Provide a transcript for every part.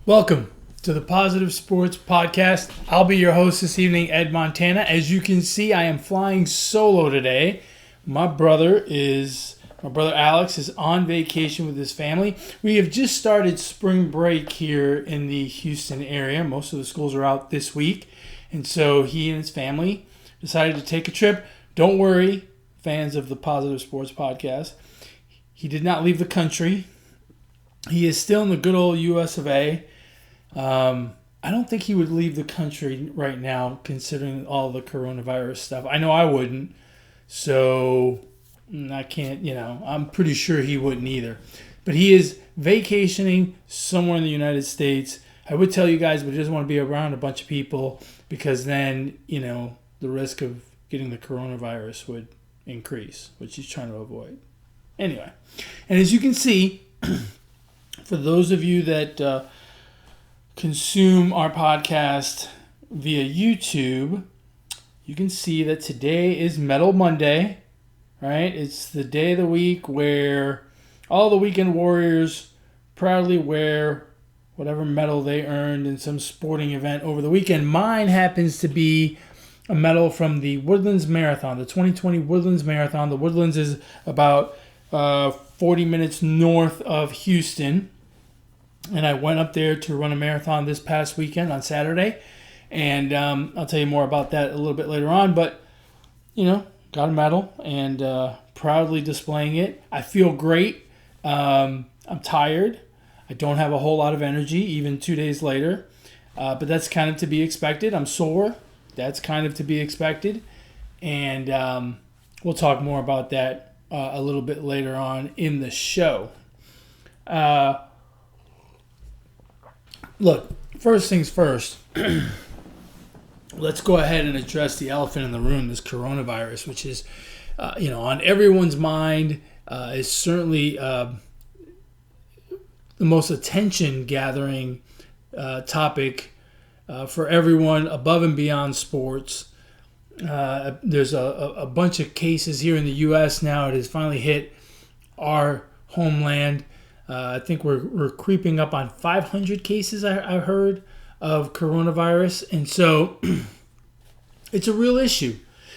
Welcome to the Positive Sports Podcast. I'll be your host this evening, Ed Montana. As you can see, I am flying solo today. My brother Alex is on vacation with his family. We have just started spring break here in the Houston area. Most of the schools are out this week. And so he and his family decided to take a trip. Don't worry, fans of the Positive Sports Podcast. He did not leave the country. He is still in the good old US of A. I don't think he would leave the country right now, considering all the coronavirus stuff. I know I wouldn't. So I can't, I'm pretty sure he wouldn't either. But he is vacationing somewhere in the United States. I would tell you guys, but he doesn't want to be around a bunch of people because then, the risk of getting the coronavirus would increase, which he's trying to avoid. Anyway, and as you can see, for those of you that consume our podcast via YouTube, you can see that today is Metal Monday, right? It's the day of the week where all the weekend warriors proudly wear whatever medal they earned in some sporting event over the weekend. Mine happens to be a medal from the Woodlands Marathon, the 2020 Woodlands Marathon. The Woodlands is about 40 minutes north of Houston. And I went up there to run a marathon this past weekend on Saturday. And I'll tell you more about that a little bit later on. But, got a medal and proudly displaying it. I feel great. I'm tired. I don't have a whole lot of energy, even 2 days later. But that's kind of to be expected. I'm sore. That's kind of to be expected. And we'll talk more about that a little bit later on in the show. Look, first things first, let's go ahead and address the elephant in the room, this coronavirus, which is, on everyone's mind, is certainly the most attention-gathering topic for everyone above and beyond sports. There's a bunch of cases here in the U.S. now. It has finally hit our homeland. I think we're creeping up on 500 cases, I heard, of coronavirus. And so it's a real issue.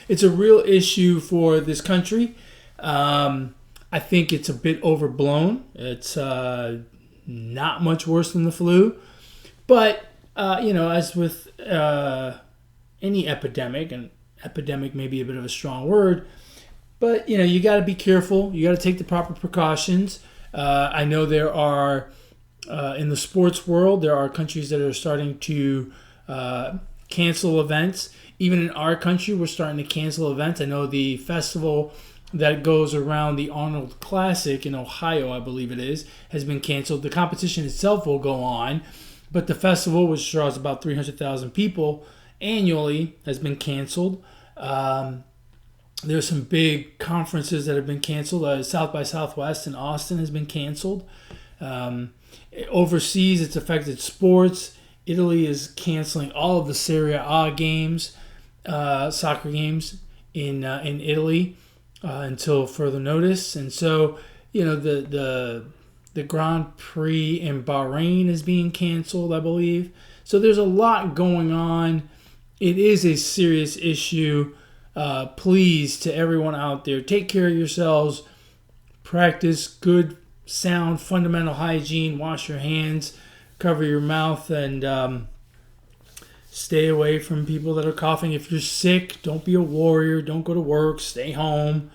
It's a real issue for this country. I think it's a bit overblown. It's not much worse than the flu. But, as with any epidemic, and epidemic may be a bit of a strong word, but, you got to be careful. You got to take the proper precautions. I know there are, in the sports world, there are countries that are starting to cancel events. Even in our country, we're starting to cancel events. I know the festival that goes around the Arnold Classic in Ohio, I believe it is, has been canceled. The competition itself will go on, but the festival, which draws about 300,000 people annually, has been canceled. There's some big conferences that have been canceled. South by Southwest in Austin has been canceled. Overseas, it's affected sports. Italy is canceling all of the Serie A games, soccer games in Italy until further notice. And so, the Grand Prix in Bahrain is being canceled, I believe. So there's a lot going on. It is a serious issue. Please, to everyone out there, take care of yourselves. Practice good, sound, fundamental hygiene. Wash your hands, cover your mouth, and stay away from people that are coughing. If you're sick, don't be a warrior. Don't go to work. Stay home.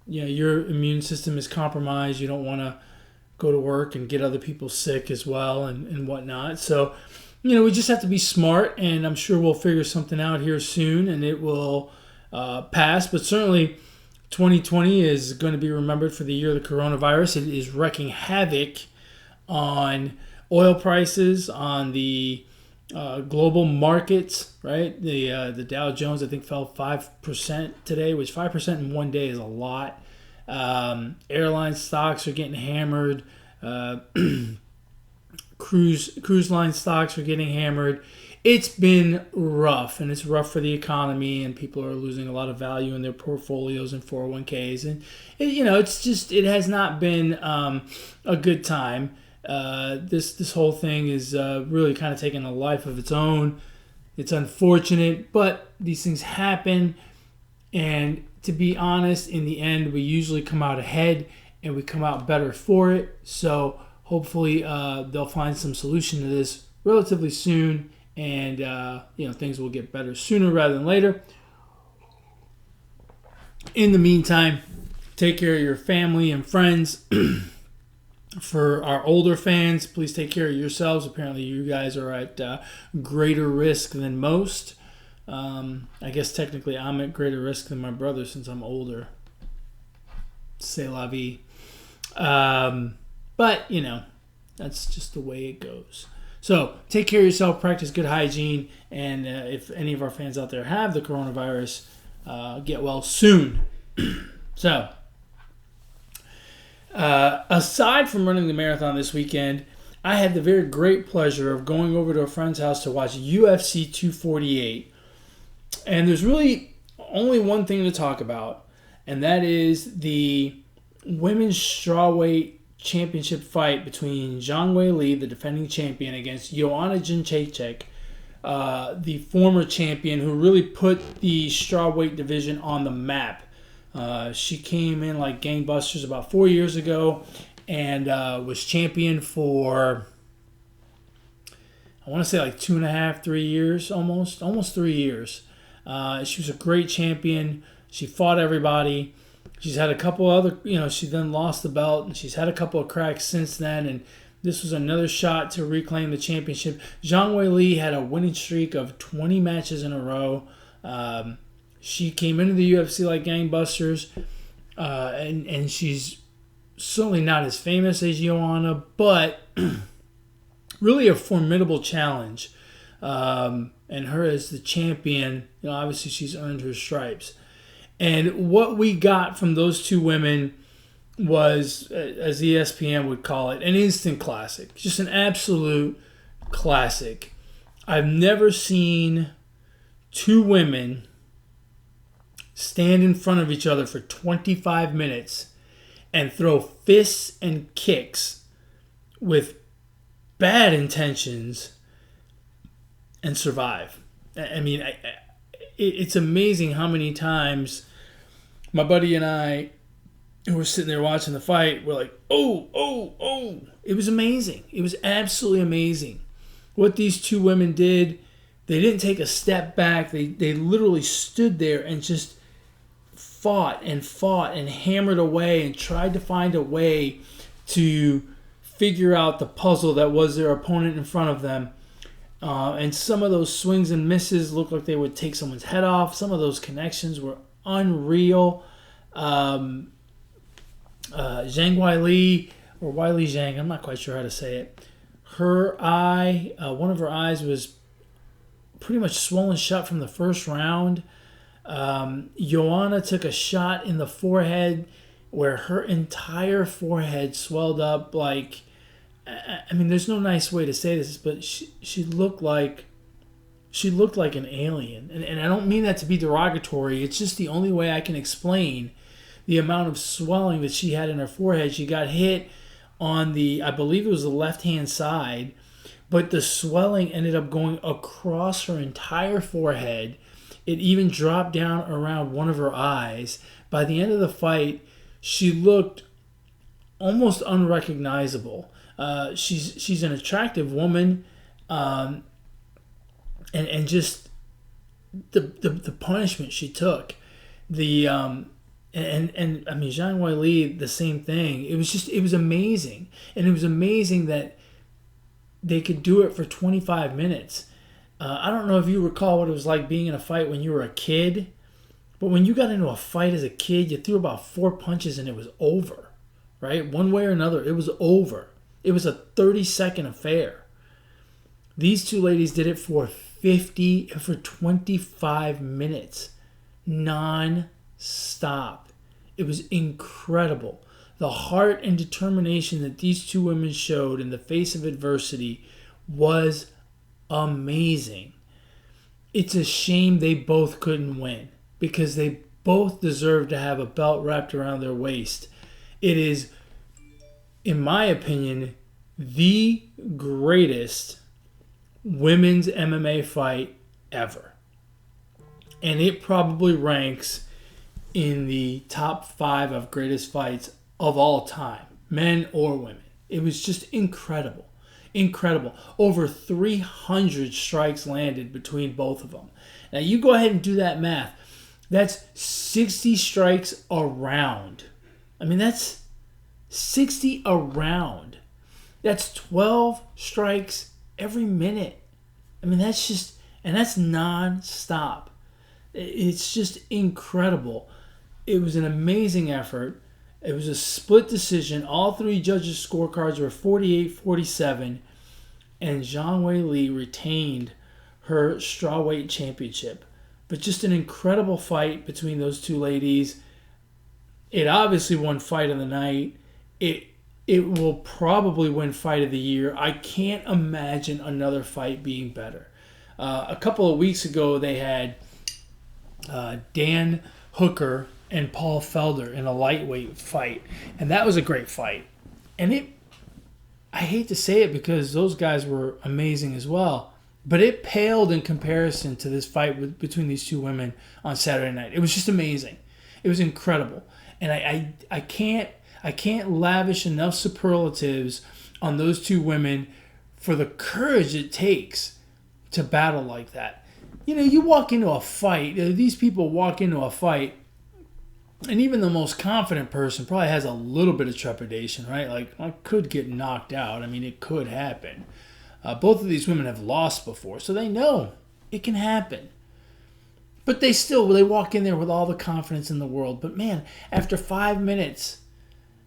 Your immune system is compromised. You don't want to go to work and get other people sick as well and whatnot. So, we just have to be smart, and I'm sure we'll figure something out here soon, and it will pass. But certainly 2020 is going to be remembered for the year of the coronavirus. It is wreaking havoc on oil prices, on the global markets, right? The Dow Jones, I think, fell 5% today, which 5% in one day is a lot. Airline stocks are getting hammered. Cruise line stocks are getting hammered. It's been rough, and it's rough for the economy, and people are losing a lot of value in their portfolios and 401ks. And, it has not been a good time. This whole thing is really kind of taking a life of its own. It's unfortunate, but these things happen. And to be honest, in the end, we usually come out ahead and we come out better for it. So hopefully they'll find some solution to this relatively soon, and things will get better sooner rather than later. In the meantime, take care of your family and friends. For our older fans, please take care of yourselves. Apparently, you guys are at greater risk than most. I guess technically I'm at greater risk than my brother since I'm older. C'est la vie. But, that's just the way it goes. So, take care of yourself, practice good hygiene, and if any of our fans out there have the coronavirus, get well soon. So, aside from running the marathon this weekend, I had the very great pleasure of going over to a friend's house to watch UFC 248. And there's really only one thing to talk about, and that is the women's strawweight championship fight between Zhang Weili, the defending champion, against Joanna Jędrzejczyk, the former champion who really put the strawweight division on the map. She came in like gangbusters about 4 years ago and was champion for, I want to say like 2.5, 3 years, almost 3 years. She was a great champion. She fought everybody. She's had a couple other, she then lost the belt, and she's had a couple of cracks since then, and this was another shot to reclaim the championship. Zhang Weili had a winning streak of 20 matches in a row. She came into the UFC like gangbusters, and she's certainly not as famous as Joanna, but really a formidable challenge. And her as the champion, obviously she's earned her stripes. And what we got from those two women was, as ESPN would call it, an instant classic. Just an absolute classic. I've never seen two women stand in front of each other for 25 minutes and throw fists and kicks with bad intentions and survive. I mean, it's amazing how many times my buddy and I, who were sitting there watching the fight, were like, oh. It was amazing. It was absolutely amazing. What these two women did, they didn't take a step back. They literally stood there and just fought and hammered away and tried to find a way to figure out the puzzle that was their opponent in front of them. And some of those swings and misses looked like they would take someone's head off. Some of those connections were unreal. Zhang Weili, or Weili Zhang, I'm not quite sure how to say it. Her eye, one of her eyes was pretty much swollen shut from the first round. Joanna took a shot in the forehead where her entire forehead swelled up like, I mean, there's no nice way to say this, but she looked like an alien. And I don't mean that to be derogatory. It's just the only way I can explain the amount of swelling that she had in her forehead. She got hit on I believe it was the left-hand side, but the swelling ended up going across her entire forehead. It even dropped down around one of her eyes. By the end of the fight, she looked almost unrecognizable. She's an attractive woman, and just the punishment she took, and I mean Zhang Weili, the same thing. It was amazing, and it was amazing that they could do it for 25 minutes. I don't know if you recall what it was like being in a fight when you were a kid, but when you got into a fight as a kid, you threw about 4 punches and it was over, right? One way or another, it was over. It was a 30-second affair. These two ladies did it for 25 minutes, non-stop. It was incredible. The heart and determination that these two women showed in the face of adversity was amazing. It's a shame they both couldn't win because they both deserve to have a belt wrapped around their waist. It is, in my opinion, the greatest women's MMA fight ever. And it probably ranks in the top 5 of greatest fights of all time, men or women. It was just incredible. Incredible. Over 300 strikes landed between both of them. Now you go ahead and do that math. That's 60 strikes a round. I mean, that's 60 a round. That's 12 strikes every minute. I mean, that's non-stop. It's just incredible. It was an amazing effort. It was a split decision. All 3 judges' scorecards were 48-47, and Zhang Weili retained her strawweight championship. But just an incredible fight between those 2 ladies. It obviously won Fight of the Night. It will probably win Fight of the Year. I can't imagine another fight being better. A couple of weeks ago, they had Dan Hooker and Paul Felder in a lightweight fight, and that was a great fight. And I hate to say it because those guys were amazing as well, but it paled in comparison to this fight between these 2 women on Saturday night. It was just amazing. It was incredible, and I can't lavish enough superlatives on those 2 women for the courage it takes to battle like that. You know, you walk into a fight, these people walk into a fight, and even the most confident person probably has a little bit of trepidation, right? Like, I could get knocked out. I mean, it could happen. Both of these women have lost before, so they know it can happen. But they walk in there with all the confidence in the world. But man, after 5 minutes,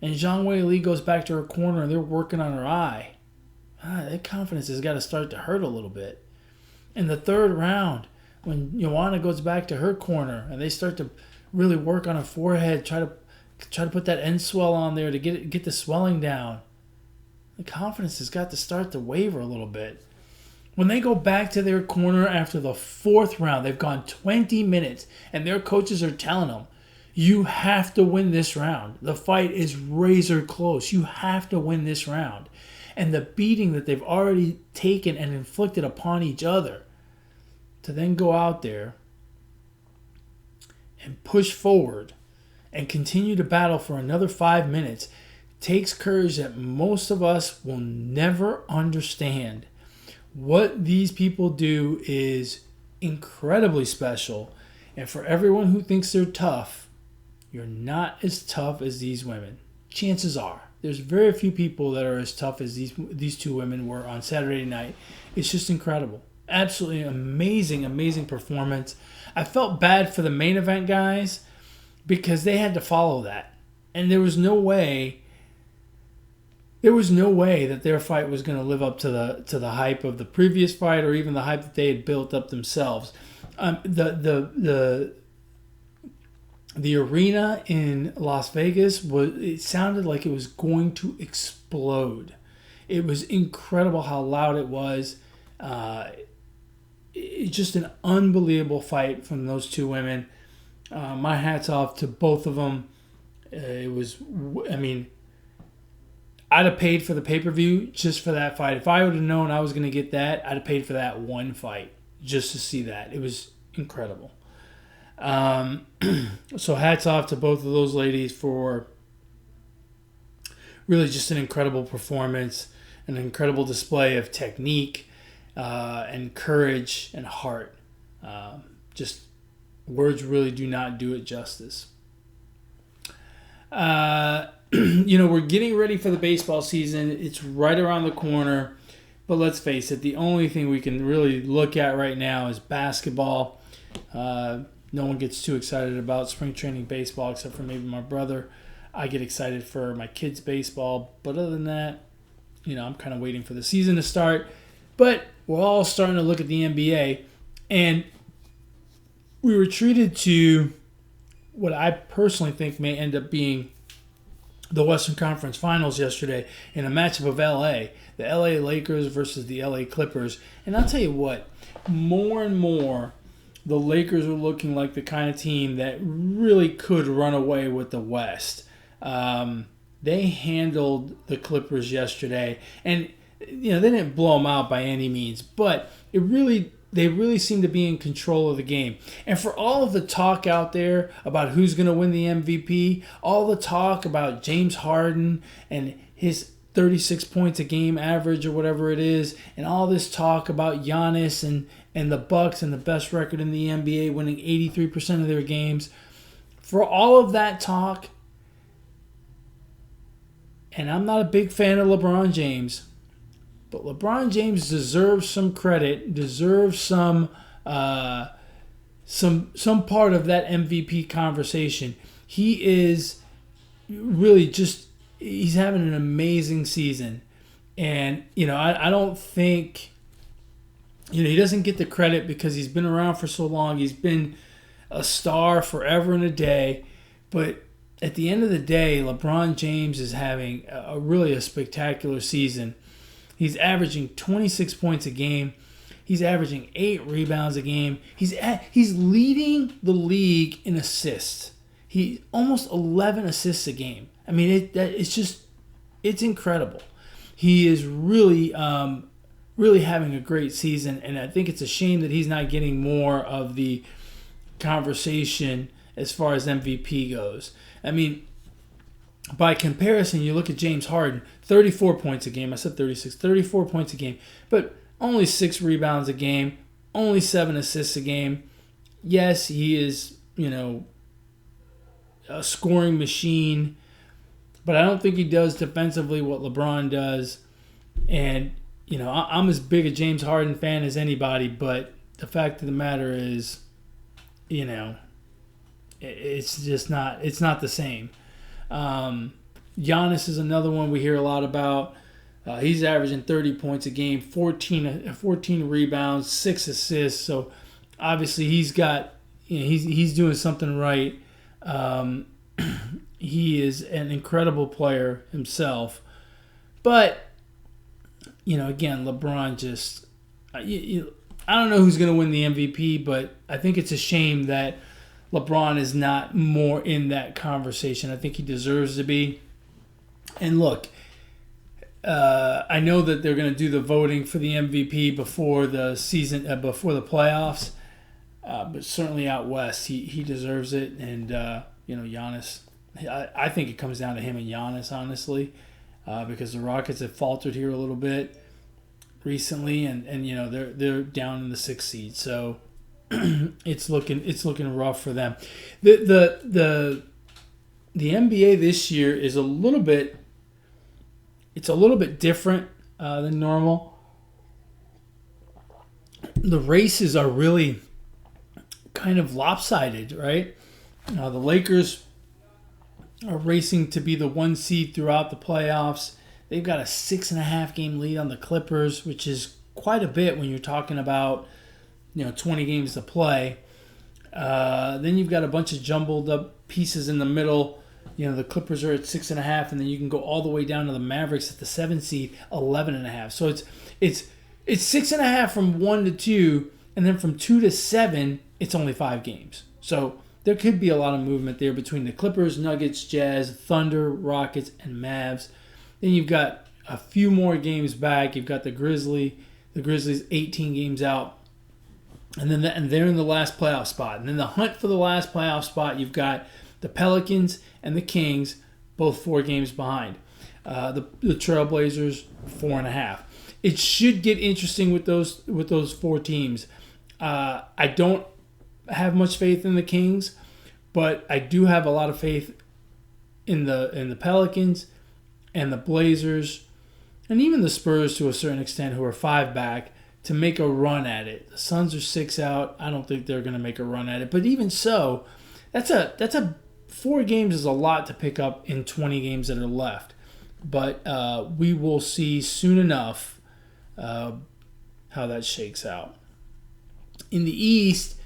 and Zhang Weili goes back to her corner and they're working on her eye, that confidence has got to start to hurt a little bit. In the 3rd round, when Joanna goes back to her corner and they start to really work on her forehead, try to put that end swell on there to get the swelling down, the confidence has got to start to waver a little bit. When they go back to their corner after the 4th round, they've gone 20 minutes, and their coaches are telling them, you have to win this round. The fight is razor close. You have to win this round. And the beating that they've already taken and inflicted upon each other, to then go out there and push forward and continue to battle for another 5 minutes takes courage that most of us will never understand. What these people do is incredibly special. And for everyone who thinks they're tough, you're not as tough as these women. Chances are. There's very few people that are as tough as these 2 women were on Saturday night. It's just incredible. Absolutely amazing, amazing performance. I felt bad for the main event guys because they had to follow that. And there was no way that their fight was going to live up to the hype of the previous fight or even the hype that they had built up themselves. The arena in Las Vegas it sounded like it was going to explode. It was incredible how loud it was. It's just an unbelievable fight from those 2 women. My hat's off to both of them. I'd have paid for the pay-per-view just for that fight. If I would have known I was going to get that, I'd have paid for that one fight just to see that. It was incredible. So hats off to both of those ladies for really just an incredible performance, an incredible display of technique and courage and heart. Just words really do not do it justice. We're getting ready for the baseball season. It's right around the corner. But let's face it, the only thing we can really look at right now is basketball. No one gets too excited about spring training baseball except for maybe my brother. I get excited for my kids' baseball. But other than that, I'm kind of waiting for the season to start. But we're all starting to look at the NBA. And we were treated to what I personally think may end up being the Western Conference Finals yesterday in a matchup of LA. The LA Lakers versus the LA Clippers. And I'll tell you what, more and more, the Lakers are looking like the kind of team that really could run away with the West. they handled the Clippers yesterday. And, they didn't blow them out by any means, but they really seem to be in control of the game. And for all of the talk out there about who's going to win the MVP, all the talk about James Harden and his 36 points a game average or whatever it is, and all this talk about Giannis and the Bucks and the best record in the NBA winning 83% of their games, for all of that talk, and I'm not a big fan of LeBron James, but LeBron James deserves some credit, deserves some part of that MVP conversation. He is really he's having an amazing season. And, I don't think, he doesn't get the credit because he's been around for so long. He's been a star forever and a day. But at the end of the day, LeBron James is having a spectacular season. He's averaging 26 points a game. He's averaging 8 rebounds a game. He's leading the league in assists. He almost 11 assists a game. I mean, it's incredible. He is really having a great season, and I think it's a shame that he's not getting more of the conversation as far as MVP goes. I mean, by comparison, you look at James Harden, 34 points a game. I said 36, 34 points a game, but only 6 rebounds a game, only 7 assists a game. Yes, he is, a scoring machine, but I don't think he does defensively what LeBron does. And, I'm as big a James Harden fan as anybody, but the fact of the matter is, it's just not the same. Giannis is another one we hear a lot about. He's averaging 30 points a game, 14 rebounds, 6 assists. So obviously he's got, he's doing something right. He is an incredible player himself. But, again, LeBron just, I don't know who's going to win the MVP, but I think it's a shame that LeBron is not more in that conversation. I think he deserves to be. And look, I know that they're going to do the voting for the MVP before the season, before the playoffs. But certainly out west, he deserves it. And Giannis, I think it comes down to him and Giannis, honestly, because the Rockets have faltered here a little bit recently, and they're down in the 6th seed. So it's looking rough for them. The NBA this year is a little bit different than normal. The races are really kind of lopsided, right? The Lakers are racing to be the 1 seed throughout the playoffs. They've got a 6.5 game lead on the Clippers, which is quite a bit when you're talking about 20 games to play. Then you've got a bunch of jumbled up pieces in the middle. The Clippers are at 6.5, and then you can go all the way down to the Mavericks at the 7 seed, 11.5. So it's 6.5 from 1 to 2, and then from 2 to 7, it's only 5 games. So there could be a lot of movement there between the Clippers, Nuggets, Jazz, Thunder, Rockets, and Mavs. Then you've got a few more games back. You've got the Grizzlies 18 games out. And they're in the last playoff spot. And then the hunt for the last playoff spot, you've got the Pelicans and the Kings, both 4 games behind. The Trailblazers, 4.5. It should get interesting with those 4 teams. I don't have much faith in the Kings, but I do have a lot of faith in the Pelicans and the Blazers, and even the Spurs to a certain extent, who are 5 back, to make a run at it. The Suns are 6 out. I don't think they're going to make a run at it. But even so, that's a 4 games is a lot to pick up in 20 games that are left. But we will see soon enough how that shakes out. In the East,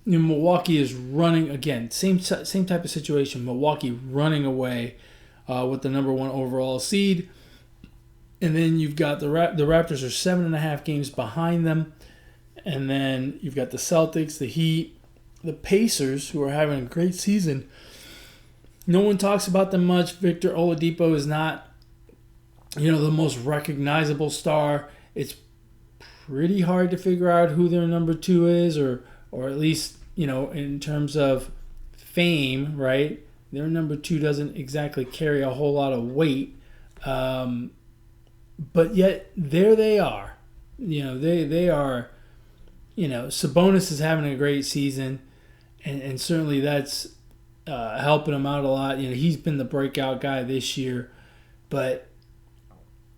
Milwaukee is running again. Same type of situation. Milwaukee running away with the number 1 overall seed. And then you've got the Raptors are 7.5 games behind them. And then you've got the Celtics, the Heat, the Pacers, who are having a great season. No one talks about them much. Victor Oladipo is not, the most recognizable star. It's pretty hard to figure out who their number 2 is, or at least, in terms of fame, right? Their number 2 doesn't exactly carry a whole lot of weight. But yet, there they are. They are, Sabonis is having a great season, and certainly that's helping him out a lot. He's been the breakout guy this year, but,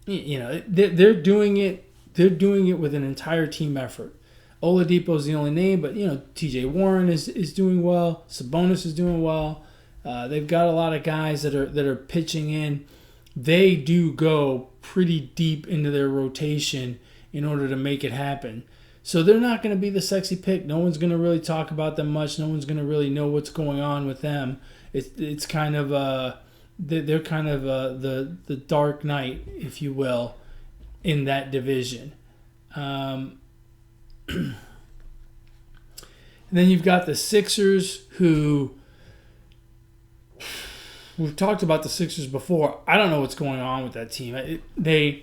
they're doing it. They're doing it with an entire team effort. Oladipo's the only name, but, TJ Warren is doing well. Sabonis is doing well. They've got a lot of guys that are pitching in. They do go pretty deep into their rotation in order to make it happen. So they're not going to be the sexy pick. No one's going to really talk about them much. No one's going to really know what's going on with them. It's kind of they're kind of the dark knight, if you will, in that division. And then you've got the Sixers, who we've talked about the Sixers before. I don't know what's going on with that team. They're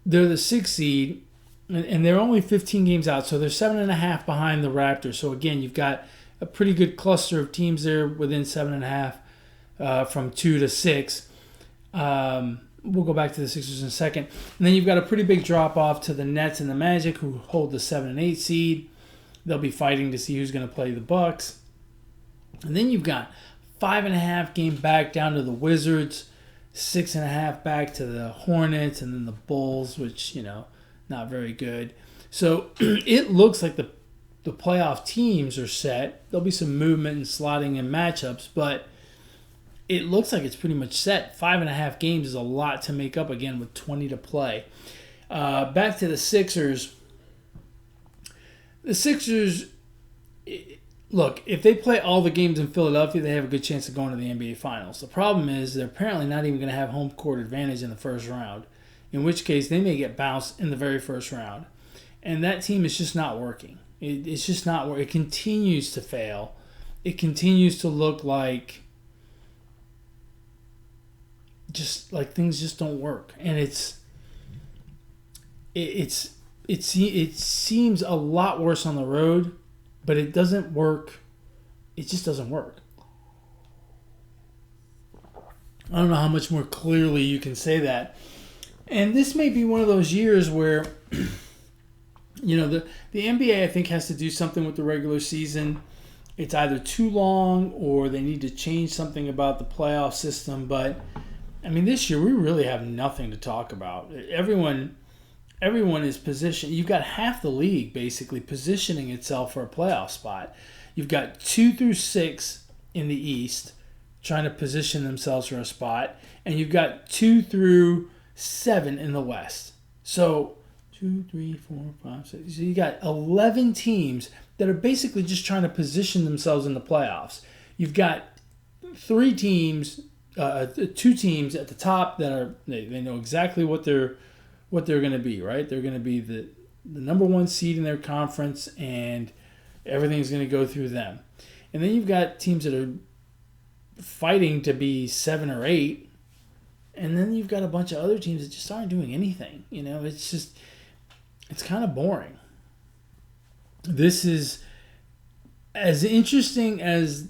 the 6th seed, and they're only 15 games out, so they're 7.5 behind the Raptors. So again, you've got a pretty good cluster of teams there within 7.5 from 2 to 6. We'll go back to the Sixers in a second. And then you've got a pretty big drop-off to the Nets and the Magic, who hold the 7 and 8 seed. They'll be fighting to see who's going to play the Bucks. And then you've got 5.5 game back down to the Wizards, 6.5 back to the Hornets, and then the Bulls, which, not very good. So it looks like the playoff teams are set. There'll be some movement and slotting in matchups, but it looks like it's pretty much set. 5.5 games is a lot to make up, again, with 20 to play. Back to the Sixers. The Sixers, look, if they play all the games in Philadelphia, they have a good chance of going to the NBA Finals. The problem is they're apparently not even going to have home court advantage in the first round, in which case they may get bounced in the very first round. And that team is just not working. It's just not working. It continues to fail. It continues to look like things just don't work. And it seems a lot worse on the road, but it doesn't work. It just doesn't work. I don't know how much more clearly you can say that. And this may be one of those years where, the NBA, I think, has to do something with the regular season. It's either too long or they need to change something about the playoff system. But, this year we really have nothing to talk about. Everyone is positioned. You've got half the league basically positioning itself for a playoff spot. You've got 2 through 6 in the East trying to position themselves for a spot, and you've got 2 through 7 in the West. So 2, 3, 4, 5, 6. So you got 11 teams that are basically just trying to position themselves in the playoffs. You've got 2 teams at the top that are they know exactly what they're going to be, right? They're going to be the number 1 seed in their conference, and everything's going to go through them. And then you've got teams that are fighting to be 7 or 8, and then you've got a bunch of other teams that just aren't doing anything. It's kind of boring. This is as interesting as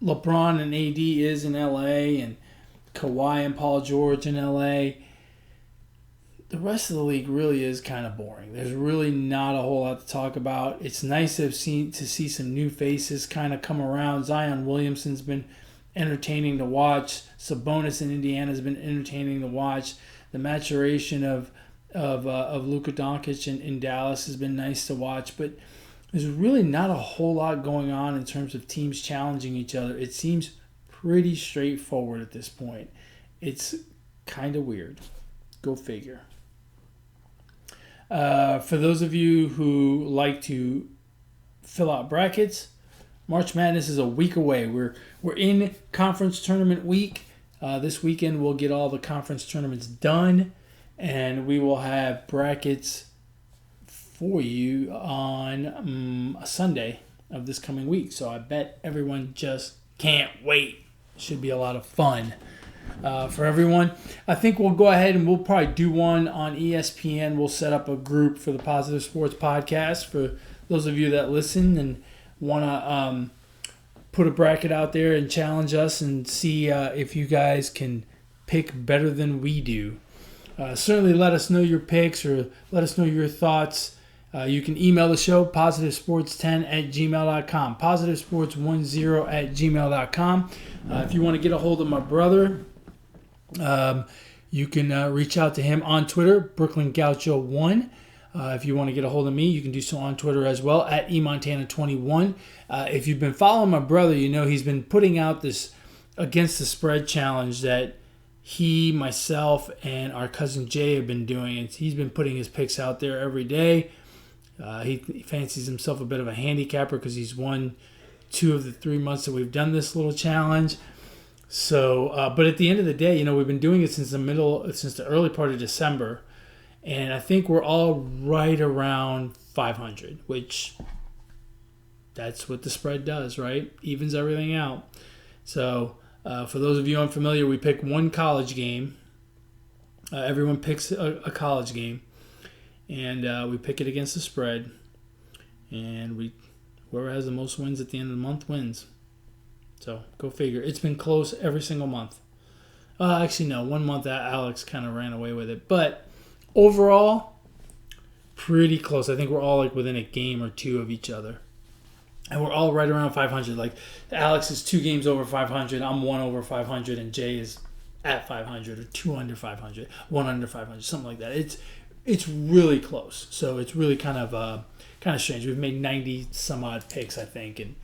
LeBron and AD is in LA, and Kawhi and Paul George in LA. The rest of the league really is kind of boring. There's really not a whole lot to talk about. It's nice to see some new faces kind of come around. Zion Williamson's been entertaining to watch. Sabonis in Indiana has been entertaining to watch. The maturation of Luka Doncic in Dallas has been nice to watch. But there's really not a whole lot going on in terms of teams challenging each other. It seems pretty straightforward at this point. It's kind of weird. Go figure. For those of you who like to fill out brackets, March Madness is a week away. We're in conference tournament week. This weekend we'll get all the conference tournaments done, and we will have brackets for you on a Sunday of this coming week. So I bet everyone just Can't wait. Should be a lot of fun for everyone. I think we'll go ahead and we'll probably do one on ESPN. We'll set up a group for the Positive Sports Podcast for those of you that listen and want to put a bracket out there and challenge us and see if you guys can pick better than we do. Certainly let us know your picks or let us know your thoughts. You can email the show, positivesports10@gmail.com, positivesports10@gmail.com. If you want to get a hold of my brother, you can reach out to him on Twitter, Brooklyn Gaucho1. If you want to get a hold of me, you can do so on Twitter as well, at eMontana21. If you've been following my brother, you know he's been putting out this Against the Spread challenge that he, myself, and our cousin Jay have been doing. And he's been putting his picks out there every day. He fancies himself a bit of a handicapper because he's won 2 of the 3 months that we've done this little challenge. So, but at the end of the day, you know, we've been doing it since the early part of December. And I think we're all right around 500, which that's what the spread does, right? Evens everything out. So, for those of you unfamiliar, we pick one college game. Everyone picks a college game. And we pick it against the spread. And whoever has the most wins at the end of the month wins. So, go figure. It's been close every single month. Actually, no. 1 month Alex kind of ran away with it. But overall, pretty close. I think we're all like within a game or 2 of each other. And we're all right around 500. Like, Alex is 2 games over 500. I'm 1 over 500. And Jay is at 500 or 2 under 500. 1 under 500. Something like that. It's really close. So it's really kind of strange. We've made 90 some odd picks, I think. And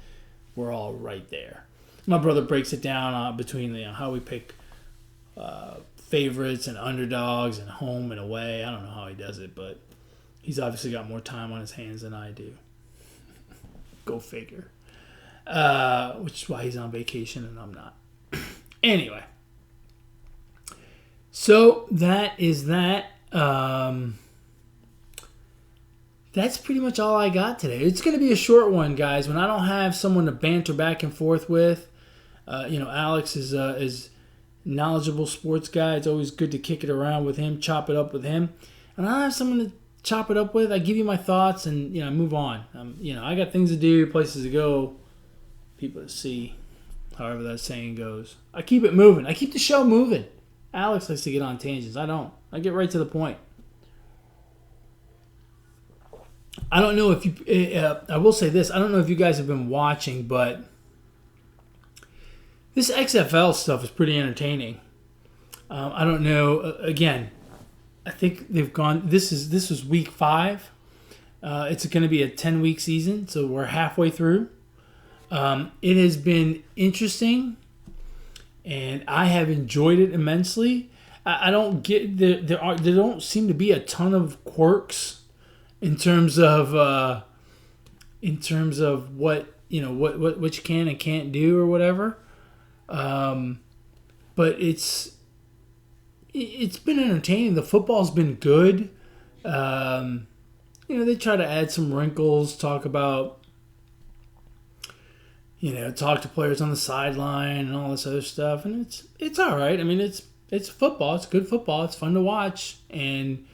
we're all right there. My brother breaks it down between how we pick favorites and underdogs and home and away. I don't know how he does it, but he's obviously got more time on his hands than I do. Go figure. Which is why he's on vacation and I'm not. Anyway. So that is that. That's pretty much all I got today. It's going to be a short one, guys. When I don't have someone to banter back and forth with, Alex is knowledgeable sports guy. It's always good to kick it around with him, chop it up with him. And I don't have someone to chop it up with. I give you my thoughts and move on. I got things to do, places to go, people to see. However that saying goes. I keep it moving. I keep the show moving. Alex likes to get on tangents. I don't. I get right to the point. I don't know if you. I will say this. I don't know if you guys have been watching, but this XFL stuff is pretty entertaining. I don't know. Again, I think they've gone. This is week 5. It's going to be a 10-week season, so we're halfway through. It has been interesting, and I have enjoyed it immensely. I don't get there don't seem to be a ton of quirks in terms of what what you can and can't do or whatever. But it's been entertaining. The football's been good. They try to add some wrinkles, talk about, talk to players on the sideline and all this other stuff, and it's all right. I mean, it's football. It's good football. It's fun to watch, and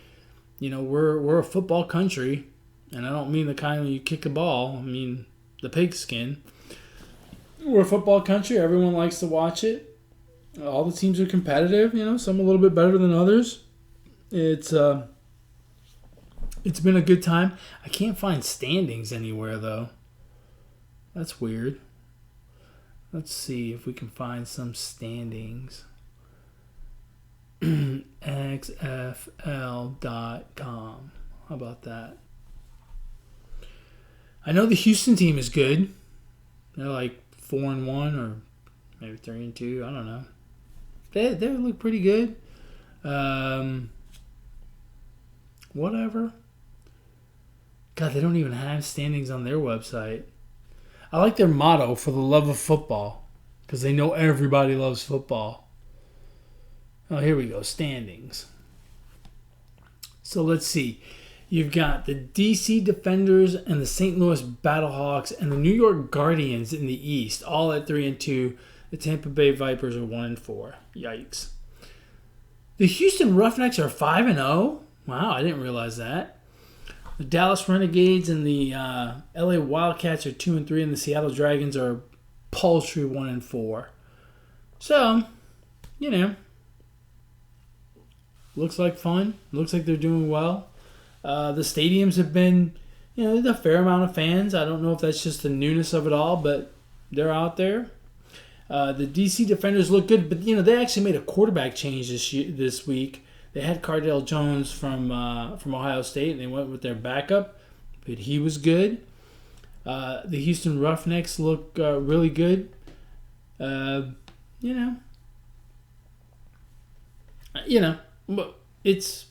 we're a football country, and I don't mean the kind where you kick a ball. I mean the pigskin. We're a football country. Everyone likes to watch it. All the teams are competitive. Some a little bit better than others. It's been a good time. I can't find standings anywhere though. That's weird. Let's see if we can find some standings. XFL.com. How about that? I know the Houston team is good. They're like 4-1 or maybe 3-2. I don't know. They look pretty good. Whatever. God, they don't even have standings on their website. I like their motto, for the love of football, because they know everybody loves football. Oh, here we go. Standings. So let's see. You've got the DC Defenders and the St. Louis Battlehawks and the New York Guardians in the East, all at 3-2. The Tampa Bay Vipers are 1-4. Yikes. The Houston Roughnecks are 5-0. Wow, I didn't realize that. The Dallas Renegades and the LA Wildcats are 2-3, and the Seattle Dragons are paltry 1-4. So, looks like fun. Looks like they're doing well. The stadiums have been, there's a fair amount of fans. I don't know if that's just the newness of it all, but they're out there. The DC Defenders look good, but they actually made a quarterback change this week. They had Cardale Jones from Ohio State, and they went with their backup, but he was good. The Houston Roughnecks look really good. But it's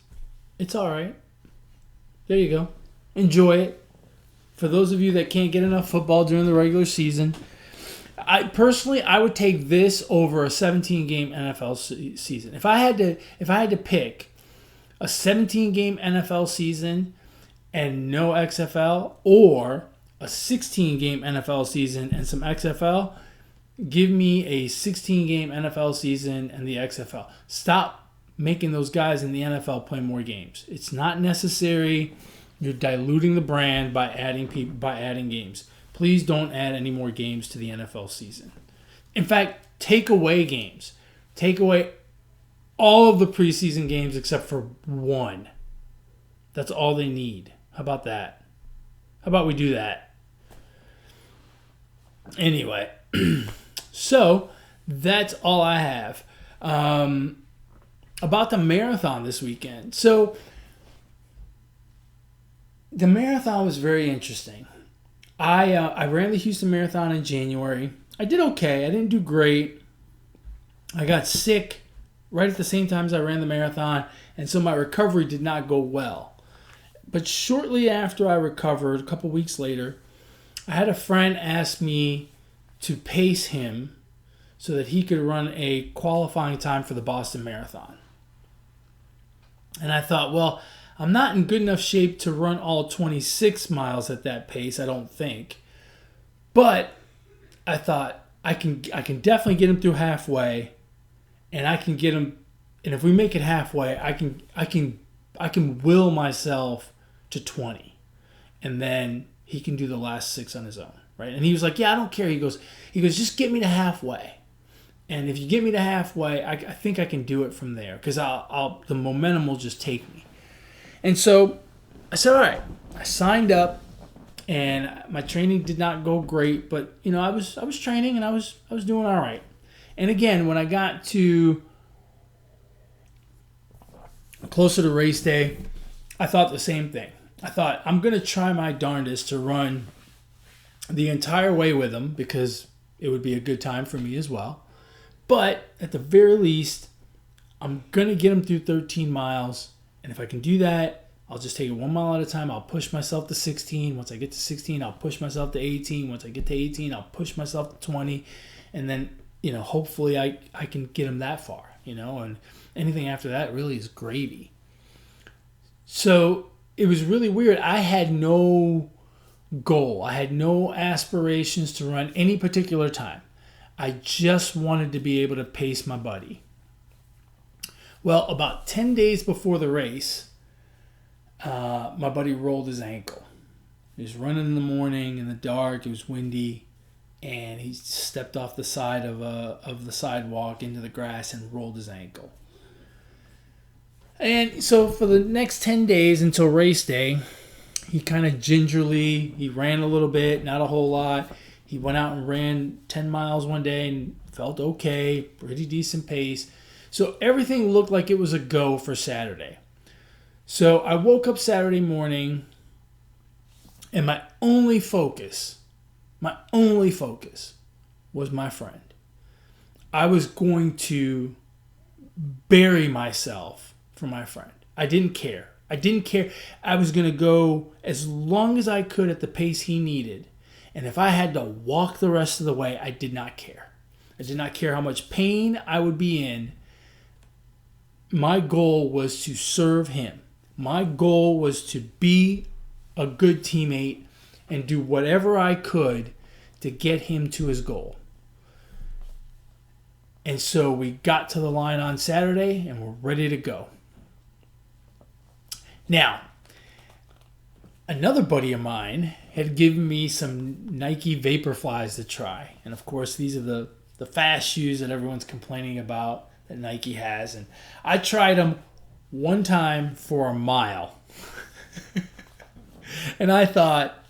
all right. There you go. Enjoy it. For those of you that can't get enough football during the regular season, I would take this over a 17-game NFL season. If I had to pick a 17-game NFL season and no XFL, or a 16-game NFL season and some XFL, give me a 16-game NFL season and the XFL. Stop making those guys in the NFL play more games. It's not necessary. You're diluting the brand by adding games. Please don't add any more games to the NFL season. In fact, take away games. Take away all of the preseason games except for one. That's all they need. How about that? How about we do that? Anyway, so that's all I have. About the marathon this weekend. So the marathon was very interesting. I ran the Houston Marathon in January. I did okay. I didn't do great. I got sick right at the same time as I ran the marathon, and so my recovery did not go well. But shortly after I recovered, a couple weeks later, I had a friend ask me to pace him so that he could run a qualifying time for the Boston Marathon. And I thought, well, I'm not in good enough shape to run all 26 miles at that pace, I don't think. But I thought I can definitely get him through halfway, and I can get him. And if we make it halfway, I can will myself to 20, and then he can do the last 6 on his own, right? And he was like, "Yeah, I don't care." He goes, "Just get me to halfway." And if you get me to halfway, I think I can do it from there, because the momentum will just take me. And so I said, all right. I signed up, and my training did not go great, but I was training, and I was doing all right. And again, when I got to closer to race day, I thought the same thing. I thought, I'm going to try my darndest to run the entire way with him, because it would be a good time for me as well. But at the very least, I'm going to get him through 13 miles. And if I can do that, I'll just take it 1 mile at a time. I'll push myself to 16. Once I get to 16, I'll push myself to 18. Once I get to 18, I'll push myself to 20. And then, hopefully I can get him that far, and anything after that really is gravy. So it was really weird. I had no goal. I had no aspirations to run any particular time. I just wanted to be able to pace my buddy. Well, about 10 days before the race, my buddy rolled his ankle. He was running in the morning in the dark. It was windy, and he stepped off the side of the sidewalk into the grass and rolled his ankle. And so for the next 10 days until race day, he kind of he ran a little bit, not a whole lot. He went out and ran 10 miles one day and felt okay, pretty decent pace. So everything looked like it was a go for Saturday. So I woke up Saturday morning, and my only focus was my friend. I was going to bury myself for my friend. I didn't care. I was going to go as long as I could at the pace he needed. And if I had to walk the rest of the way, I did not care. I did not care how much pain I would be in. My goal was to serve him. My goal was to be a good teammate and do whatever I could to get him to his goal. And so we got to the line on Saturday and we're ready to go. Now, another buddy of mine had given me some Nike Vaporflies to try. And of course, these are the fast shoes that everyone's complaining about that Nike has. And I tried them one time for a mile. And I thought,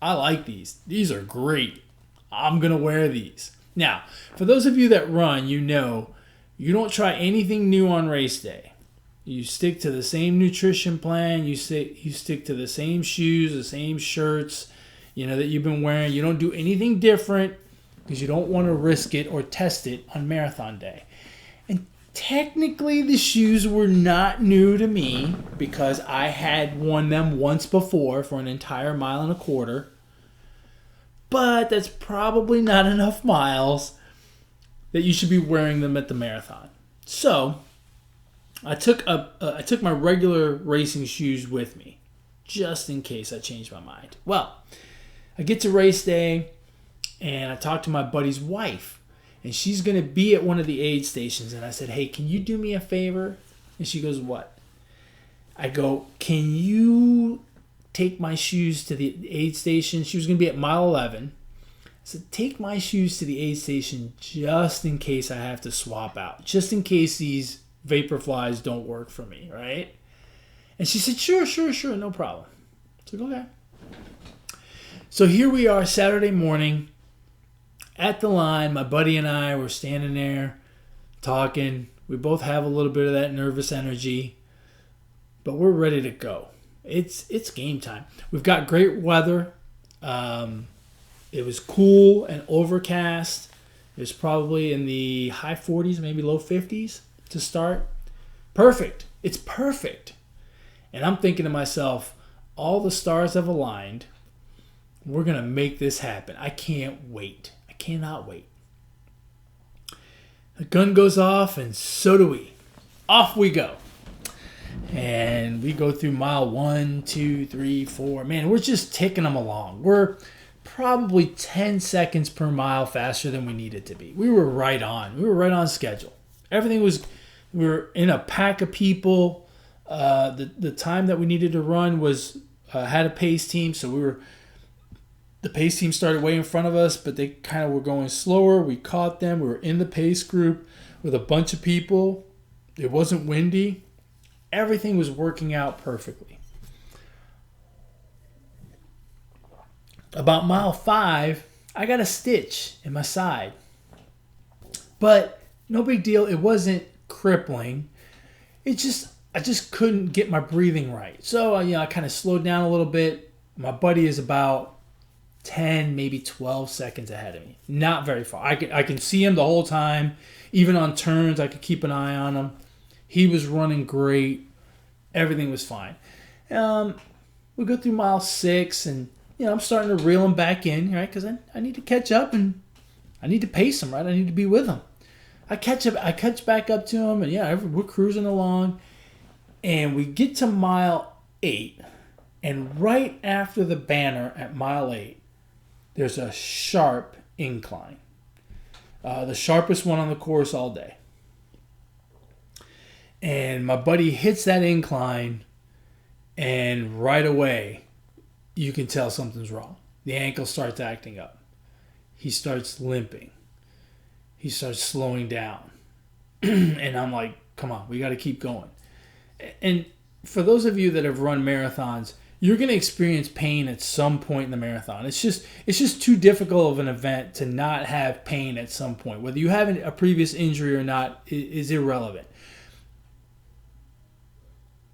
I like these. These are great. I'm going to wear these. Now, for those of you that run, you know you don't try anything new on race day. You stick to the same nutrition plan. You stick to the same shoes, the same shirts, that you've been wearing. You don't do anything different because you don't want to risk it or test it on marathon day. And technically, the shoes were not new to me because I had worn them once before for an entire mile and a quarter. But that's probably not enough miles that you should be wearing them at the marathon. So I took my regular racing shoes with me, just in case I changed my mind. Well, I get to race day, and I talk to my buddy's wife, and she's going to be at one of the aid stations. And I said, hey, can you do me a favor? And she goes, what? I go, can you take my shoes to the aid station? She was going to be at mile 11. I said, take my shoes to the aid station just in case I have to swap out. Just in case these Vaporflies don't work for me, right? And she said, sure, no problem. I said, okay. So here we are Saturday morning at the line. My buddy and I were standing there talking. We both have a little bit of that nervous energy, but we're ready to go. It's game time. We've got great weather. It was cool and overcast. It was probably in the high 40s, maybe low 50s to start. Perfect. It's perfect. And I'm thinking to myself, all the stars have aligned. We're going to make this happen. I can't wait. I cannot wait. The gun goes off, and so do we. Off we go. And we go through mile 1, 2, 3, 4. Man, we're just ticking them along. We're probably 10 seconds per mile faster than we needed to be. We were right on. We were right on schedule. Everything was, we were in a pack of people. The time that we needed to run was, had a pace team. So the pace team started way in front of us, but they kind of were going slower. We caught them. We were in the pace group with a bunch of people. It wasn't windy. Everything was working out perfectly. About mile 5, I got a stitch in my side. But no big deal. It wasn't crippling. I just couldn't get my breathing right. So, I kind of slowed down a little bit. My buddy is about 10, maybe 12 seconds ahead of me. Not very far. I can see him the whole time. Even on turns, I could keep an eye on him. He was running great. Everything was fine. We go through mile 6, and I'm starting to reel him back in, right? Because I need to catch up, and I need to pace him, right? I need to be with him. I catch back up to him, and we're cruising along, and we get to mile 8, and right after the banner at mile 8, there's a sharp incline, the sharpest one on the course all day. And my buddy hits that incline, and right away, you can tell something's wrong. The ankle starts acting up. He starts limping. He starts slowing down. And I'm like, come on, we got to keep going. And for those of you that have run marathons, you're going to experience pain at some point in the marathon. It's just too difficult of an event to not have pain at some point. Whether you have a previous injury or not is irrelevant.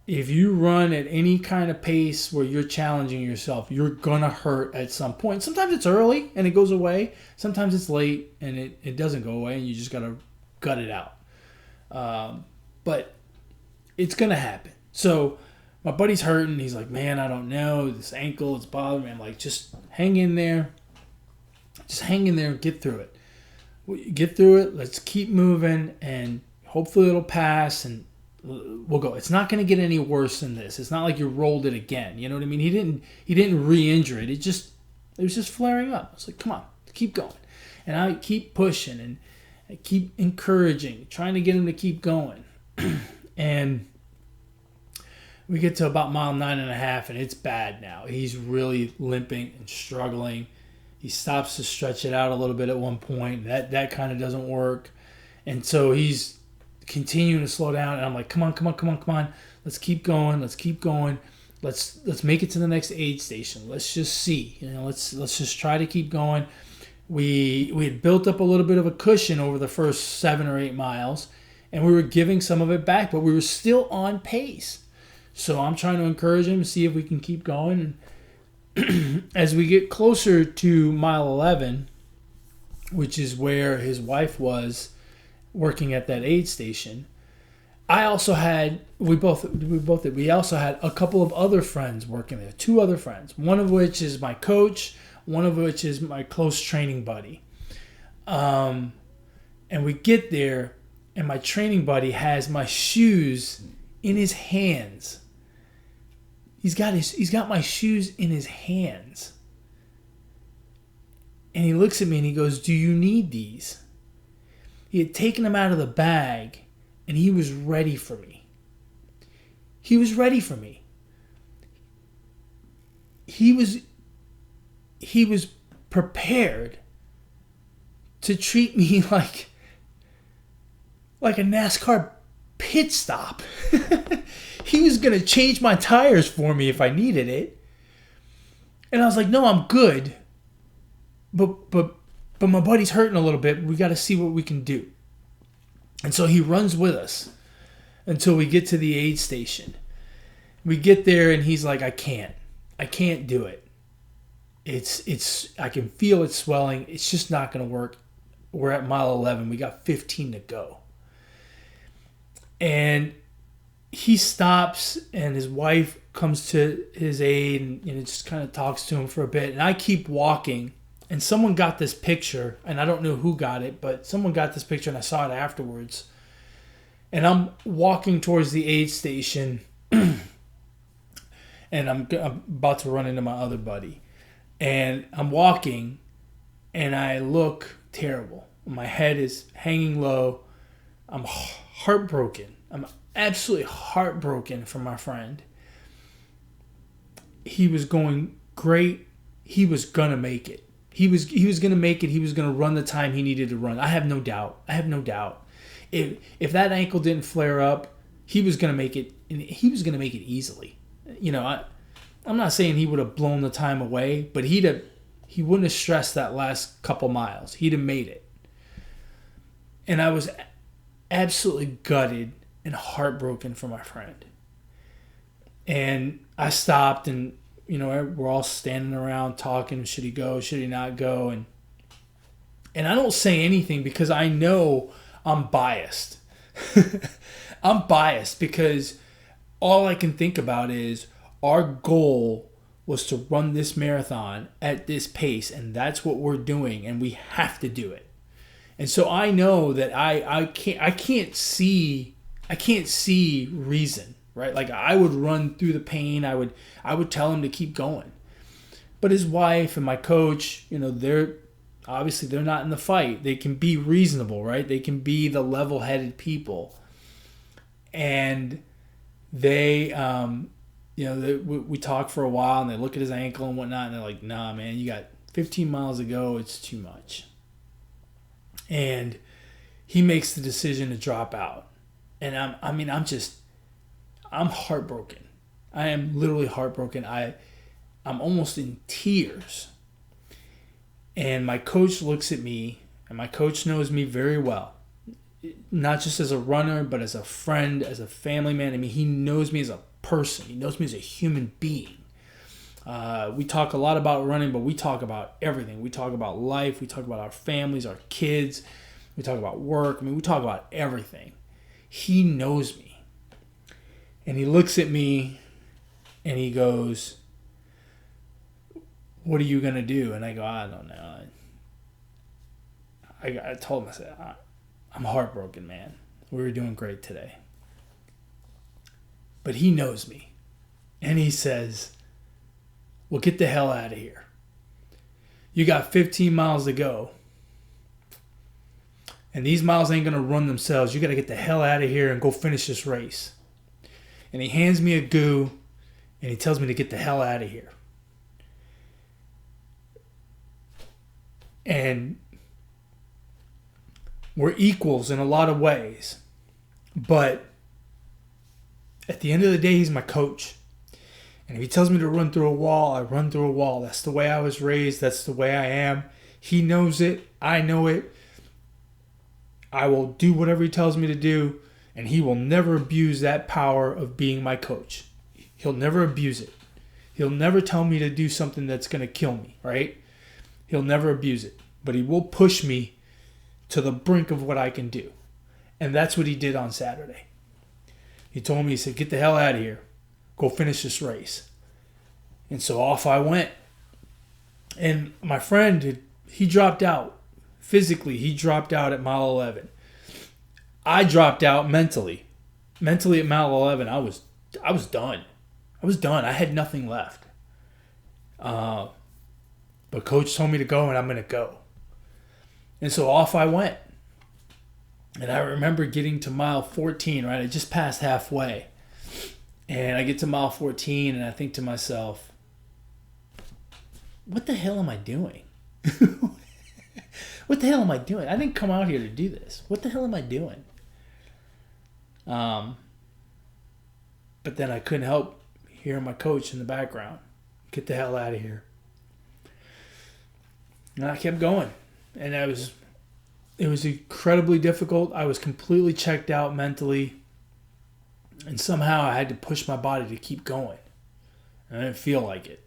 If you run at any kind of pace where you're challenging yourself, you're going to hurt at some point. Sometimes it's early and it goes away. Sometimes it's late and it doesn't go away and you just got to gut it out. But it's going to happen. So my buddy's hurting. He's like, man, I don't know. This ankle, it's bothering me. I'm like, just hang in there. Just hang in there and get through it. Get through it. Let's keep moving and hopefully it'll pass. And we'll go. It's not going to get any worse than this. It's not like you rolled it again. You know what I mean? He didn't re-injure it. It was just flaring up. I was like, come on, keep going. And I keep pushing and I keep encouraging, trying to get him to keep going. And we get to about mile 9.5, and it's bad now. He's really limping and struggling. He stops to stretch it out a little bit at one point. That kind of doesn't work. And so he's continuing to slow down. And I'm like, come on. Let's keep going. Let's make it to the next aid station. Let's just see. Let's just try to keep going. We had built up a little bit of a cushion over the first 7 or 8 miles, and we were giving some of it back, but we were still on pace. So I'm trying to encourage him, see if we can keep going. And as we get closer to mile 11, which is where his wife was working at that aid station, we also had a couple of other friends working there, 2 other friends, one of which is my coach, one of which is my close training buddy. And we get there, and my training buddy has my shoes in his hands. He's got my shoes in his hands. And he looks at me and he goes, "Do you need these?" He had taken them out of the bag, and he was ready for me. He was prepared to treat me like a NASCAR pit stop. He was going to change my tires for me if I needed it. And I was like, "No, I'm good. But my buddy's hurting a little bit. We got to see what we can do." And so he runs with us until we get to the aid station. We get there and he's like, I can't do it. I can feel it swelling. It's just not going to work. We're at mile 11. We got 15 to go. And he stops, and his wife comes to his aid and just kind of talks to him for a bit. And I keep walking, and someone got this picture, and I don't know who got it, but someone got this picture, and I saw it afterwards. And I'm walking towards the aid station, and I'm about to run into my other buddy. And I'm walking, and I look terrible. My head is hanging low. I'm heartbroken. I'm absolutely heartbroken for my friend. He was going great. He was going to make it. He was going to make it. He was going to run the time he needed to run. I have no doubt. If that ankle didn't flare up, he was going to make it, and he was going to make it easily. I'm not saying he would have blown the time away, but he wouldn't have stressed that last couple miles. He'd have made it. And I was absolutely gutted and heartbroken for my friend. And I stopped, and we're all standing around talking. Should he go? Should he not go? And I don't say anything because I know I'm biased. I'm biased because all I can think about is our goal was to run this marathon at this pace, and that's what we're doing, and we have to do it. And so I know that I can't see reason, right? Like, I would run through the pain. I would tell him to keep going. But his wife and my coach, they're not in the fight. They can be reasonable, right? They can be the level-headed people. And they, we talk for a while, and they look at his ankle and whatnot, and they're like, "Nah, man, you got 15 miles to go. It's too much." And he makes the decision to drop out. And I'm heartbroken. I am literally heartbroken. I'm almost in tears. And my coach looks at me, and my coach knows me very well. Not just as a runner, but as a friend, as a family man. He knows me as a person. He knows me as a human being. We talk a lot about running, but we talk about everything. We talk about life. We talk about our families, our kids. We talk about work. We talk about everything. He knows me. And he looks at me, and he goes, "What are you going to do?" And I go, "I don't know." I told him, I said, "I'm heartbroken, man. We were doing great today." but he knows me. And he says, well, get the hell out of here. You got 15 miles to go. And these miles ain't going to run themselves. You got to get the hell out of here and go finish this race. And he hands me a goo, and he tells me to get the hell out of here. And we're equals in a lot of ways. But at the end of the day, he's my coach. And if he tells me to run through a wall, I run through a wall. That's the way I was raised. That's the way I am. He knows it. I know it. I will do whatever he tells me to do. And he will never abuse that power of being my coach. He'll never abuse it. He'll never tell me to do something that's going to kill me, right? He'll never abuse it. But he will push me to the brink of what I can do. And that's what he did on Saturday. He told me, he said, get the hell out of here. Go finish this race. And so off I went. And my friend, he dropped out. Physically, he dropped out at mile 11. I dropped out mentally. Mentally at mile 11, I was done. I was done. I had nothing left. But coach told me to go, and I'm going to go. And so off I went. And I remember getting to mile 14, right? I just passed halfway. And I get to mile 14, and I think to myself, what the hell am I doing? What the hell am I doing? I didn't come out here to do this. What the hell am I doing? But then I couldn't help hearing my coach in the background. Get the hell out of here. And I kept going. And it was incredibly difficult. I was completely checked out mentally. And somehow I had to push my body to keep going. And I didn't feel like it.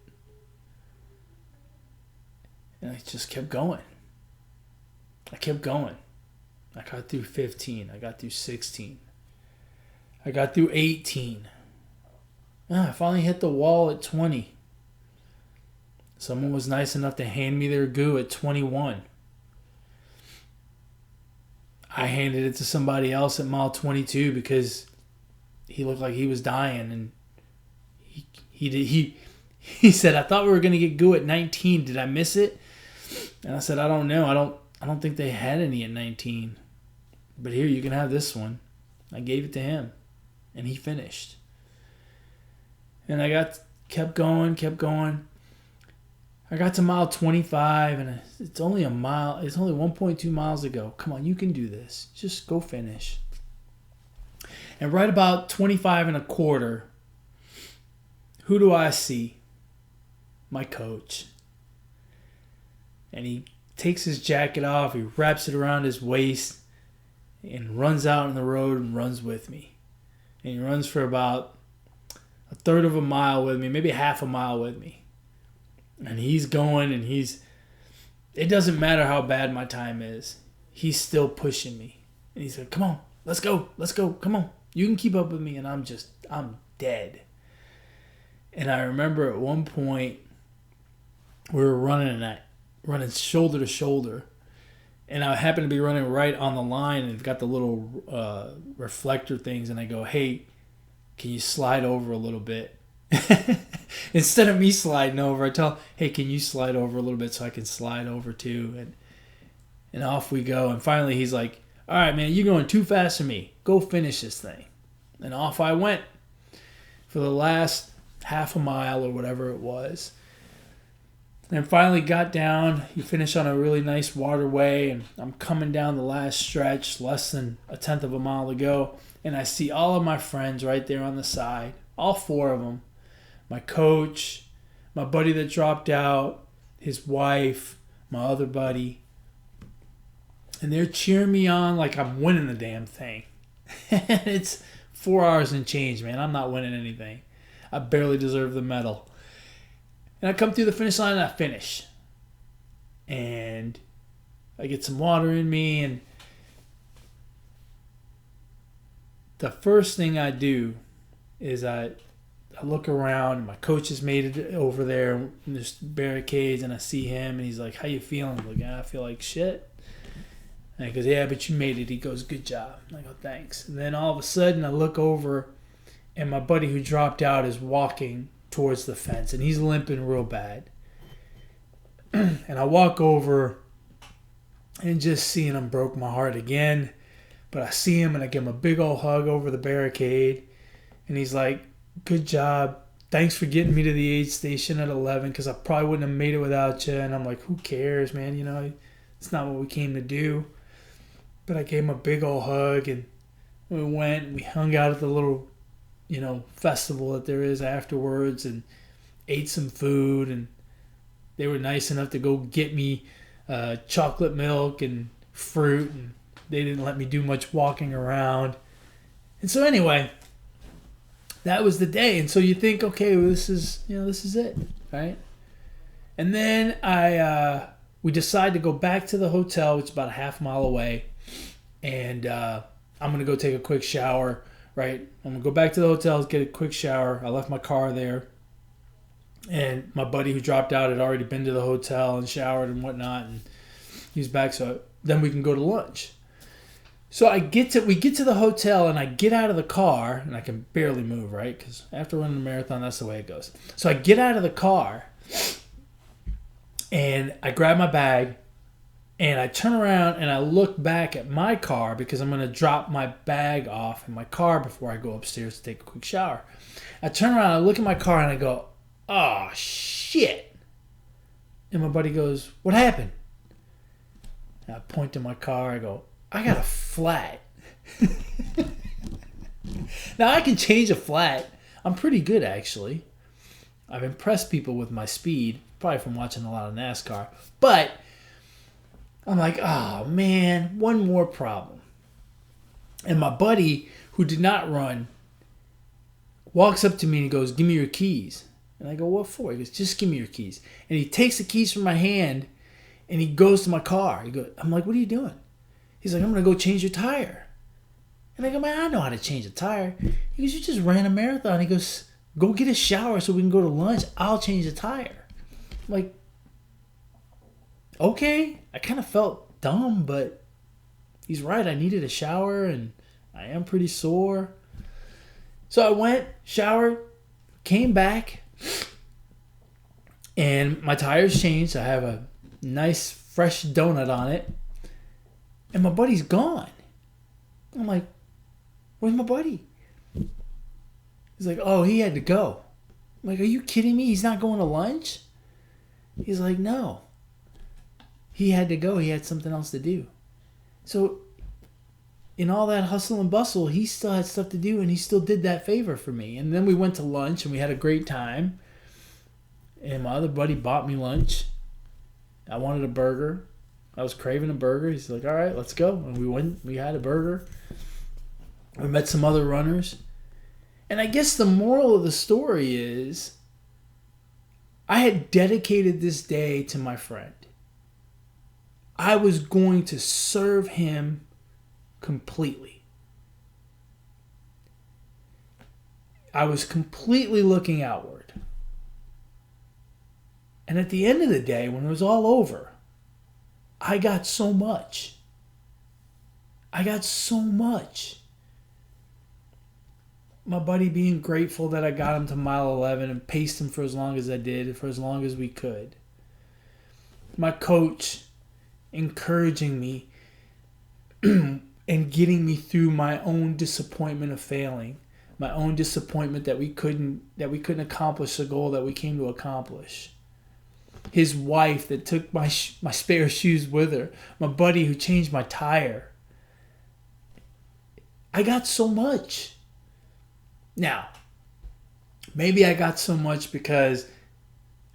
And I just kept going. I kept going. I got through 15. I got through 16. I got through 18. I finally hit the wall at 20. Someone was nice enough to hand me their goo at 21. I handed it to somebody else at mile 22 because he looked like he was dying, and he said, I thought we were going to get goo at 19. Did I miss it? And I said, I don't know. I don't think they had any at 19. But here, you can have this one. I gave it to him, and he finished. And I kept going. I got to mile 25, and it's only a mile. It's only 1.2 miles to go. Come on, you can do this. Just go finish. And right about 25 and a quarter, who do I see? My coach. And he takes his jacket off, he wraps it around his waist, and runs out on the road and runs with me. And he runs for about a third of a mile with me, maybe half a mile with me. And he's going, and it doesn't matter how bad my time is. He's still pushing me. And he's like, come on, let's go, come on. You can keep up with me. And I'm dead. And I remember at one point, we were running shoulder to shoulder. And I happened to be running right on the line, and it's got the little reflector things. And I go, hey, can you slide over a little bit? Instead of me sliding over, I tell, hey, can you slide over a little bit so I can slide over too? And off we go. And finally he's like, all right, man, you're going too fast for me. Go finish this thing. And off I went for the last half a mile or whatever it was. And finally got down. You finish on a really nice waterway, and I'm coming down the last stretch, less than a tenth of a mile to go. And I see all of my friends right there on the side, all four of them. My coach, my buddy that dropped out, his wife, my other buddy. And they're cheering me on like I'm winning the damn thing. It's 4 hours and change, man. I'm not winning anything. I barely deserve the medal. And I come through the finish line and I finish. And I get some water in me. And the first thing I do is I look around, and my coach has made it over there, and there's barricades, and I see him, and he's like, how you feeling? I'm like, I feel like shit. And he goes, yeah, but you made it. He goes, good job. I go, thanks. And then all of a sudden I look over, and my buddy who dropped out is walking towards the fence, and he's limping real bad. And I walk over, and just seeing him broke my heart again. But I see him, and I give him a big old hug over the barricade, and he's like, "Good job. Thanks for getting me to the aid station at 11, because I probably wouldn't have made it without you." And I'm like, who cares, man? You know, it's not what we came to do. But I gave him a big old hug, and we went and we hung out at the little, festival that there is afterwards, and ate some food. And they were nice enough to go get me chocolate milk and fruit, and they didn't let me do much walking around. And so anyway, that was the day. And so you think, okay, well, this is it, right? And then we decide to go back to the hotel, which is about a half mile away, and I'm gonna go take a quick shower, right? I'm gonna go back to the hotel, get a quick shower. I left my car there, and my buddy who dropped out had already been to the hotel and showered and whatnot, and he's back. So then we can go to lunch. So we get to the hotel, and I get out of the car, and I can barely move, right? Because after running a marathon, that's the way it goes. So I get out of the car, and I grab my bag, and I turn around, and I look back at my car, because I'm going to drop my bag off in my car before I go upstairs to take a quick shower. I turn around, I look at my car, and I go, "Oh, shit." And my buddy goes, "What happened?" And I point to my car, I go, "I got a flat." Now, I can change a flat. I'm pretty good, actually. I've impressed people with my speed, probably from watching a lot of NASCAR. But I'm like, oh, man, one more problem. And my buddy, who did not run, walks up to me and he goes, "Give me your keys." And I go, "What for?" He goes, "Just give me your keys." And he takes the keys from my hand, and he goes to my car. I'm like, "What are you doing?" He's like, "I'm going to go change your tire." And I go, "Man, I know how to change a tire." He goes, "You just ran a marathon." He goes, "Go get a shower so we can go to lunch. I'll change the tire." I'm like, okay. I kind of felt dumb, but he's right. I needed a shower, and I am pretty sore. So I went, showered, came back, and my tire's changed. I have a nice fresh donut on it. And my buddy's gone. I'm like, "Where's my buddy?" He's like, "Oh, he had to go." I'm like, "Are you kidding me? He's not going to lunch?" He's like, "No. He had to go. He had something else to do." So in all that hustle and bustle, he still had stuff to do, and he still did that favor for me. And then we went to lunch, and we had a great time. And my other buddy bought me lunch. I wanted a burger. I was craving a burger. He's like, "All right, let's go." And we went. We had a burger. We met some other runners. And I guess the moral of the story is I had dedicated this day to my friend. I was going to serve him completely. I was completely looking outward. And at the end of the day, when it was all over, I got so much. I got so much. My buddy being grateful that I got him to mile 11 and paced him for as long as I did, for as long as we could. My coach encouraging me and getting me through my own disappointment of failing, my own disappointment that we couldn't accomplish the goal that we came to accomplish. His wife that took my spare shoes with her, my buddy who changed my tire. I got so much. Now, maybe I got so much because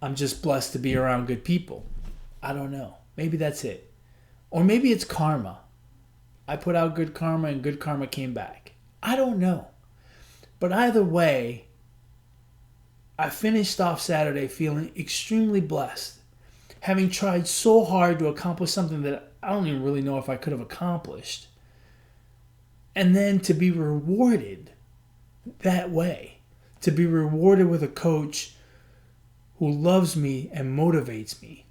I'm just blessed to be around good people. I don't know. Maybe that's it. Or maybe it's karma. I put out good karma and good karma came back. I don't know. But either way, I finished off Saturday feeling extremely blessed, having tried so hard to accomplish something that I don't even really know if I could have accomplished. And then to be rewarded that way, to be rewarded with a coach who loves me and motivates me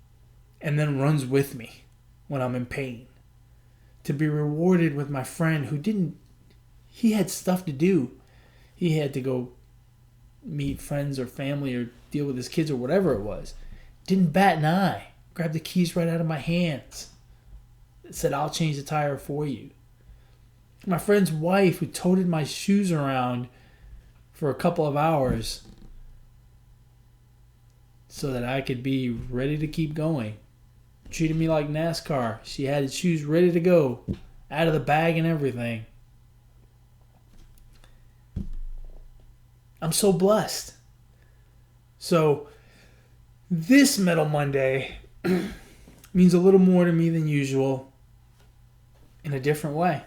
and then runs with me when I'm in pain. To be rewarded with my friend who he had stuff to do. He had to go meet friends or family or deal with his kids or whatever it was. Didn't bat an eye. Grabbed the keys right out of my hands. Said, I'll change the tire for you. My friend's wife, who toted my shoes around for a couple of hours so that I could be ready to keep going, treated me like NASCAR. She had shoes ready to go, out of the bag and everything. I'm so blessed. So this Metal Monday means a little more to me than usual in a different way.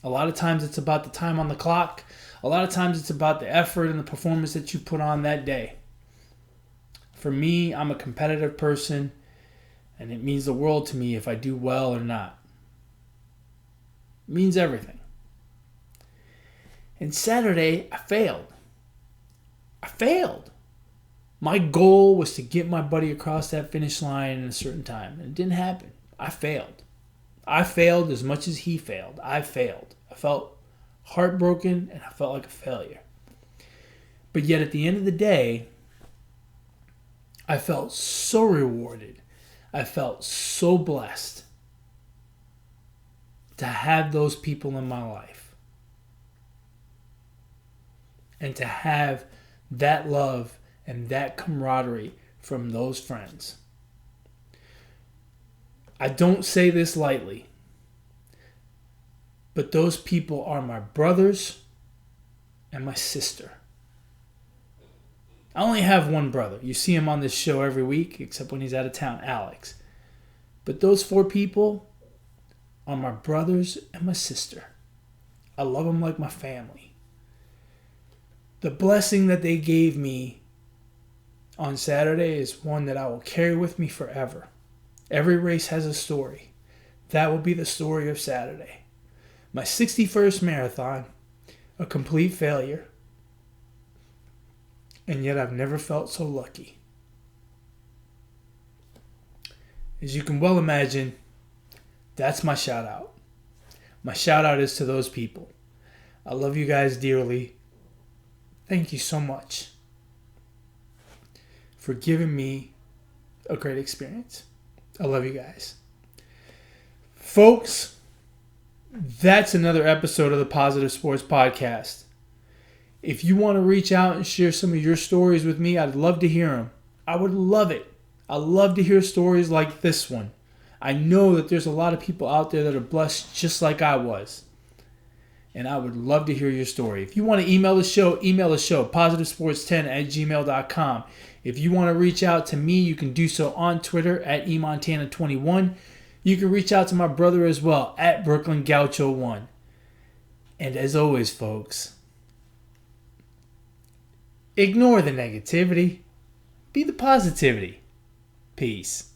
A lot of times it's about the time on the clock. A lot of times it's about the effort and the performance that you put on that day. For me, I'm a competitive person, and it means the world to me if I do well or not. It means everything. And Saturday, I failed. My goal was to get my buddy across that finish line in a certain time, and it didn't happen. I failed. I failed as much as he failed. I failed. I felt heartbroken, and I felt like a failure. But yet at the end of the day, I felt so rewarded. I felt so blessed to have those people in my life. And to have that love and that camaraderie from those friends. I don't say this lightly, but those people are my brothers and my sister. I only have one brother. You see him on this show every week, except when he's out of town, Alex. But those 4 people are my brothers and my sister. I love them like my family. The blessing that they gave me on Saturday is one that I will carry with me forever. Every race has a story. That will be the story of Saturday. My 61st marathon, a complete failure. And yet I've never felt so lucky. As you can well imagine, that's my shout out. My shout out is to those people. I love you guys dearly. Thank you so much for giving me a great experience. I love you guys. Folks, that's another episode of the Positive Sports Podcast. If you want to reach out and share some of your stories with me, I'd love to hear them. I would love it. I love to hear stories like this one. I know that there's a lot of people out there that are blessed just like I was. And I would love to hear your story. If you want to email the show, positivesports10@gmail.com. If you want to reach out to me, you can do so on Twitter at eMontana21. You can reach out to my brother as well at BrooklynGaucho1. And as always, folks, ignore the negativity. Be the positivity. Peace.